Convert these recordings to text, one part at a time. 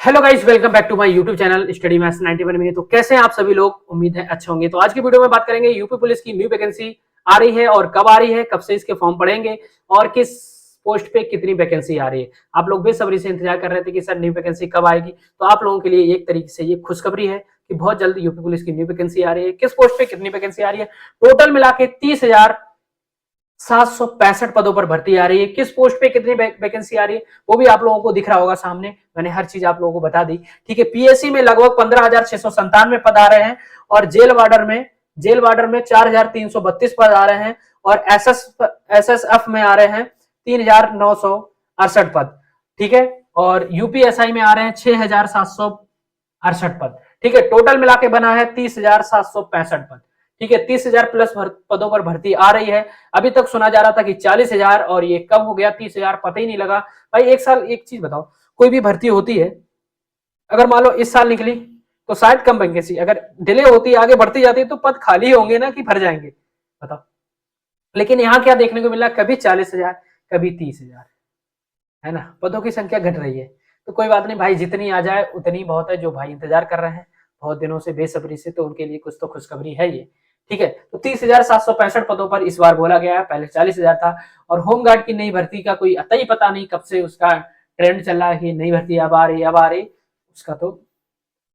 Hello guys, welcome back to my YouTube channel study maths 91 में। तो कैसे हैं आप सभी लोग? उम्मीद है अच्छे होंगे। तो आज की वीडियो में बात करेंगे यूपी पुलिस की न्यू वैकेंसी आ रही है और कब आ रही है, कब से इसके फॉर्म पड़ेंगे और किस पोस्ट पे कितनी वैकेंसी आ रही है। आप लोग बेसब्री से इंतजार कर रहे थे कि सर न्यू वैकेंसी कब आएगी। तो आप लोगों के लिए एक तरीके से ये खुशखबरी है कि बहुत जल्द यूपी पुलिस की न्यू वैकेंसी आ रही है। किस पोस्ट पे कितनी वैकेंसी आ रही है, टोटल मिला के 30,765 पदों पर भर्ती आ रही है। किस पोस्ट पे कितनी वैकेंसी आ रही है वो भी आप लोगों को दिख रहा होगा सामने। मैंने हर चीज आप लोगों को बता दी। ठीक है, पीएससी में लगभग 15,697 पद आ रहे हैं और जेल वार्डर में 4,332 पद आ रहे हैं और एसएसएफ में आ रहे हैं 3,968 पद। ठीक है, और यूपीएसआई में आ रहे हैं 6,768 पद। ठीक है, टोटल मिला के बना है 30,765 पद। ठीक है, 30,000 प्लस पदों पर भर्ती आ रही है। अभी तक सुना जा रहा था कि 40,000 और ये कब हो गया 30,000 पता ही नहीं लगा। भाई एक साल, एक चीज बताओ, कोई भी भर्ती होती है, अगर मान लो इस साल निकली तो शायद कम वैकेंसी, अगर डिले होती है आगे बढ़ती जाती है तो पद खाली होंगे ना कि भर जाएंगे, बताओ। लेकिन यहाँ क्या देखने को मिला, कभी 40,000 कभी 30,000, है ना। पदों की संख्या घट रही है। तो कोई बात नहीं भाई, जितनी आ जाए उतनी बहुत है। जो भाई इंतजार कर रहे हैं बहुत दिनों से बेसब्री से, तो उनके लिए कुछ तो खुशखबरी है ये। ठीक है, तो 30,765 पदों पर इस बार बोला गया है, पहले 40,000 था। और होमगार्ड की नई भर्ती का कोई अता ही पता नहीं कब से उसका ट्रेंड चल रहा है कि नई भर्ती अब आ रही अब आ रही। उसका तो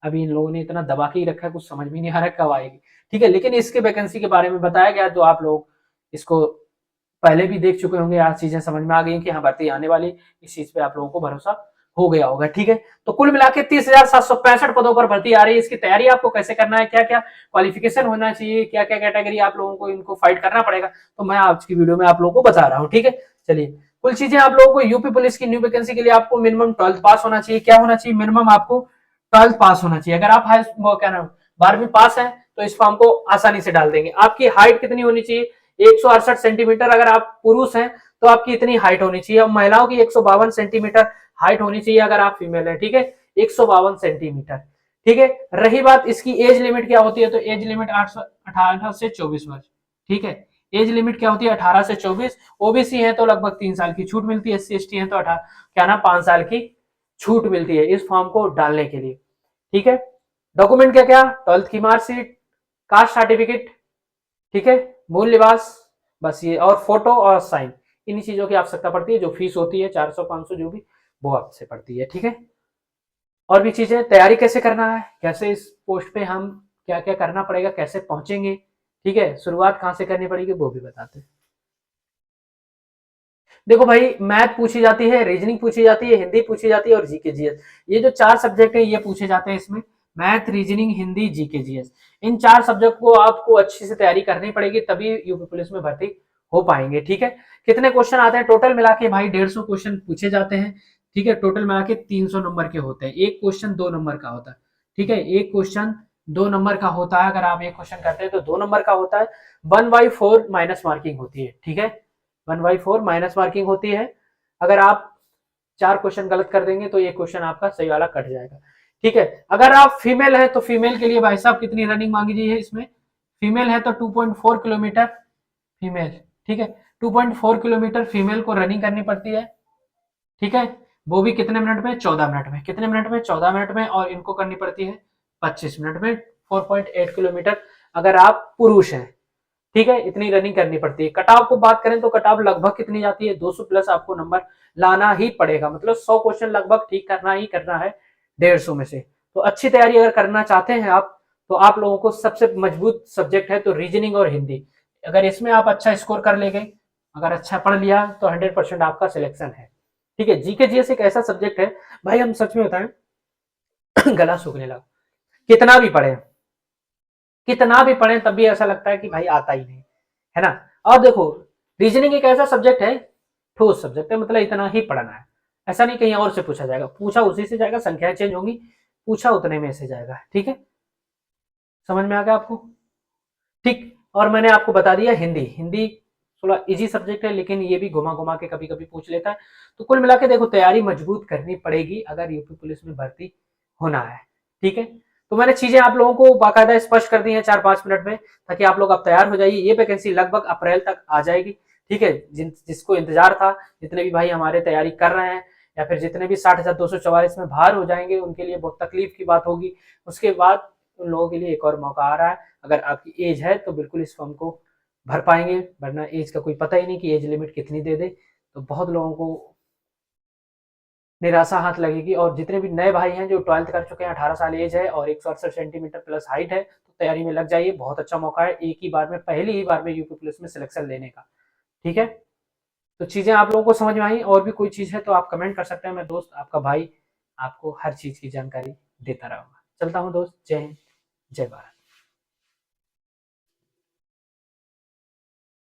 अभी इन लोगों ने इतना दबा के ही रखा है, कुछ समझ में नहीं आ रहा कब आएगी। ठीक है, लेकिन इसके वैकेंसी के बारे में बताया गया तो आप लोग इसको पहले भी देख चुके होंगे। आज चीजें समझ में आ गई कि हाँ भर्ती आने वाली, इस चीज पे आप लोगों को भरोसा हो गया होगा। ठीक है, तो कुल मिला के 30,765 पदों पर भर्ती आ रही है। इसकी तैयारी आपको कैसे करना है, क्या क्या क्वालिफिकेशन होना चाहिए, क्या क्या कैटेगरी आप लोगों को इनको फाइट करना पड़ेगा, तो मैं आज की वीडियो में आप लोगों को बता रहा हूँ। ठीक है, चलिए कुल चीजें आप लोगों को। यूपी पुलिस की न्यू वैकेंसी के लिए आपको मिनिमम 12th पास होना चाहिए। क्या होना चाहिए? मिनिमम आपको 12th पास होना चाहिए। अगर आप हाई क्या नाम 12वीं पास है तो इस फॉर्म को आसानी से डाल देंगे। आपकी हाइट कितनी होनी चाहिए? 168 सेंटीमीटर। अगर आप पुरुष हैं तो आपकी इतनी हाइट होनी चाहिए। अब महिलाओं की 152 सेंटीमीटर हाइट होनी चाहिए अगर आप फीमेल है। ठीक है, 152 सेंटीमीटर। ठीक है, रही बात इसकी एज लिमिट क्या होती है, तो एज लिमिट 18 से 24 वर्ष। ठीक है, एज लिमिट क्या होती है? 18 से 24। ओबीसी है तो लगभग 3 साल की छूट मिलती है। एससी एसटी है तो 18 क्या ना 5 साल की छूट मिलती है इस फॉर्म को डालने के लिए। ठीक है, डॉक्यूमेंट क्या क्या? 12th की मार्कशीट, कास्ट सर्टिफिकेट, ठीक है, मूल निवास, बस ये, और फोटो और साइन। इन्हीं चीजों की आवश्यकता पड़ती है। जो फीस होती है 400-500 जो भी, वो आपसे पड़ती है। ठीक है, और भी चीजें, तैयारी कैसे करना है, कैसे इस पोस्ट पे हम क्या क्या करना पड़ेगा, कैसे पहुंचेंगे, ठीक है, शुरुआत कहां से करनी पड़ेगी वो भी बताते हैं। देखो भाई, मैथ पूछी जाती है, रीजनिंग पूछी जाती है, हिंदी पूछी जाती है और जीके जीएस। ये जो 4 सब्जेक्ट है ये पूछे जाते हैं इसमें। Math, reasoning, Hindi, GK GS, इन 4 सब्जेक्ट को आपको अच्छी से तैयारी करनी पड़ेगी, तभी यूपी पुलिस में भर्ती हो पाएंगे। ठीक है, कितने क्वेश्चन आते हैं टोटल मिला के? भाई 150 क्वेश्चन पूछे जाते हैं। ठीक है, टोटल मिला के 300 नंबर के होते हैं। एक क्वेश्चन 2 नंबर का होता है। ठीक है, एक क्वेश्चन 2 नंबर का होता है। अगर आप एक क्वेश्चन करते हैं तो 2 नंबर का होता है। 1/4 माइनस मार्किंग होती है। ठीक है, 1/4 माइनस मार्किंग होती है। अगर आप 4 क्वेश्चन गलत कर देंगे तो ये क्वेश्चन आपका सही वाला कट जाएगा। ठीक है, अगर आप फीमेल है तो फीमेल के लिए भाई साहब कितनी रनिंग मांगी गई है इसमें? फीमेल है तो 2.4 किलोमीटर फीमेल। ठीक है, 2.4 किलोमीटर फीमेल को रनिंग करनी पड़ती है। ठीक है, वो भी कितने मिनट में? 14 मिनट में। कितने मिनट में? 14 मिनट में। और इनको करनी पड़ती है 25 मिनट में, 4.8 किलोमीटर अगर आप पुरुष हैं। ठीक है, इतनी रनिंग करनी पड़ती है। कट ऑफ को बात करें तो कट ऑफ लगभग कितनी जाती है? 200 प्लस आपको नंबर लाना ही पड़ेगा। मतलब 100 क्वेश्चन लगभग ठीक करना ही करना है 150 में से। तो अच्छी तैयारी अगर करना चाहते हैं आप, तो आप लोगों को सबसे मजबूत सब्जेक्ट है तो रीजनिंग और हिंदी। अगर इसमें आप अच्छा स्कोर कर लेंगे, अगर अच्छा पढ़ लिया तो 100% आपका सिलेक्शन है। ठीक है, जीके जीएस एक ऐसा सब्जेक्ट है भाई, हम सच में बताएं गला सूखने लगा। कितना भी पढ़े, कितना भी पढ़े तब भी ऐसा लगता है कि भाई आता ही नहीं, है ना। और देखो, रीजनिंग एक ऐसा सब्जेक्ट है, ठोस सब्जेक्ट है, मतलब इतना ही पढ़ना है। ऐसा नहीं कहीं और से पूछा जाएगा, पूछा उसी से जाएगा, संख्याएं चेंज होंगी, पूछा उतने में से जाएगा। ठीक है, समझ में आ गया आपको? ठीक, और मैंने आपको बता दिया हिंदी। हिंदी थोड़ा इजी सब्जेक्ट है, लेकिन ये भी घुमा घुमा के कभी कभी पूछ लेता है। तो कुल मिला के देखो, तैयारी मजबूत करनी पड़ेगी अगर यूपी पुलिस में भर्ती होना है। ठीक है, तो मैंने चीजें आप लोगों को बाकायदा स्पष्ट कर दी हैं 4-5 मिनट में, ताकि आप लोग अब तैयार हो जाइए। ये वैकेंसी लगभग अप्रैल तक आ जाएगी। ठीक है, जिसको इंतजार था, जितने भी भाई हमारे तैयारी कर रहे हैं या फिर जितने भी 60,244 में बाहर हो जाएंगे उनके लिए बहुत तकलीफ की बात होगी। उसके बाद उन लोगों के लिए एक और मौका आ रहा है, अगर आपकी एज है तो बिल्कुल इस फॉर्म को भर पाएंगे, वरना एज का कोई पता ही नहीं कि एज लिमिट कितनी दे दे, तो बहुत लोगों को निराशा हाथ लगेगी। और जितने भी नए भाई हैं जो 12th कर चुके हैं, 18 साल एज है और 168 सेंटीमीटर प्लस हाइट है, तो तैयारी में लग जाइए, बहुत अच्छा मौका है एक ही बार में, पहली ही बार में यूपी पुलिस में सिलेक्शन लेने का। ठीक है, तो चीजें आप लोगों को समझ में आई, और भी कोई चीज है तो आप कमेंट कर सकते हैं, मैं दोस्त आपका भाई आपको हर चीज की जानकारी देता रहूंगा। चलता हूँ दोस्त, जय हिंद, जय भारत।